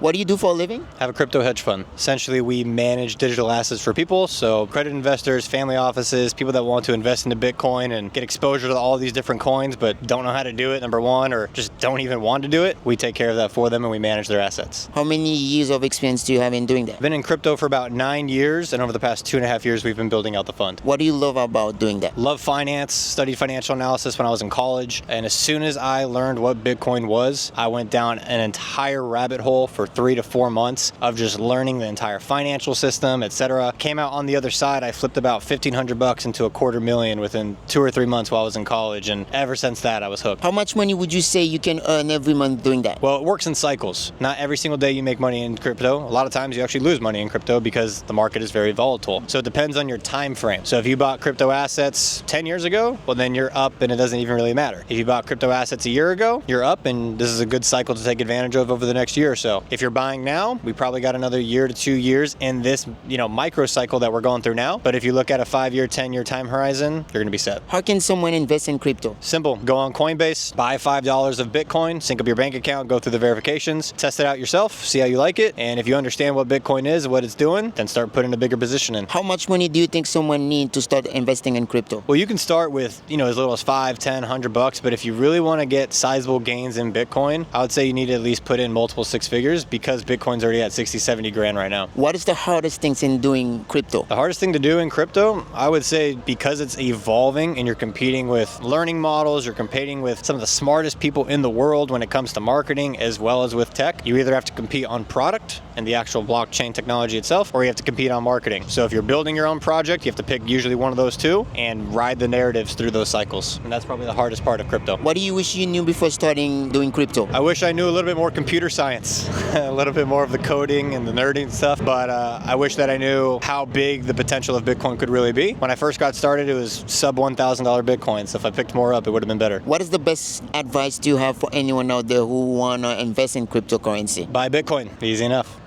What do you do for a living? I have a crypto hedge fund. Essentially, we manage digital assets for people, so credit investors, family offices, people that want to invest into Bitcoin and get exposure to all these different coins but don't know how to do it, number one, or just don't even want to do it. We take care of that for them and we manage their assets. How many years of experience do you have in doing that? I've been in crypto for about 9 years, and over the past 2.5 years, we've been building out the fund. What do you love about doing that? Love finance, studied financial analysis when I was in college, and as soon as I learned what Bitcoin was, I went down an entire rabbit hole for 3 to 4 months of just learning the entire financial system, etc. Came out on the other side, I flipped about $1,500 into $250,000 within 2 or 3 months while I was in college, and ever since that, I was hooked. How much money would you say you can earn every month doing that? Well, it works in cycles. Not every single day you make money in crypto. A lot of times you actually lose money in crypto because the market is very volatile. So it depends on your time frame. So if you bought crypto assets 10 years ago, well then you're up and it doesn't even really matter. If you bought crypto assets a year ago, you're up and this is a good cycle to take advantage of over the next year or so. If you're buying now, we probably got another year to 2 years in this, micro cycle that we're going through now. But if you look at a 5-year, 10-year time horizon, you're going to be set. How can someone invest in crypto? Simple. Go on Coinbase, buy $5 of Bitcoin, sync up your bank account, go through the verifications, test it out yourself, see how you like it. And if you understand what Bitcoin is, what it's doing, then start putting a bigger position in. How much money do you think someone needs to start investing in crypto? Well, you can start with, as little as $5, $10, $100, but if you really want to get sizable gains in Bitcoin, I would say you need to at least put in multiple 6 figures because Bitcoin's already at 60, 70 grand right now. What is the hardest things in doing crypto? The hardest thing to do in crypto, I would say because it's evolving and you're competing with learning models, you're competing with some of the smartest people in the world when it comes to marketing as well as with tech, you either have to compete on product and the actual blockchain technology itself, or you have to compete on marketing. So if you're building your own project, you have to pick usually one of those two and ride the narratives through those cycles. And that's probably the hardest part of crypto. What do you wish you knew before starting doing crypto? I wish I knew a little bit more computer science, a little bit more of the coding and the nerding stuff, but I wish that I knew how big the potential of Bitcoin could really be. When I first got started, it was sub $1,000 Bitcoin, so if I picked more up, it would have been better. What is the best advice do you have for anyone out there who want to invest in cryptocurrency? Buy Bitcoin. Easy enough.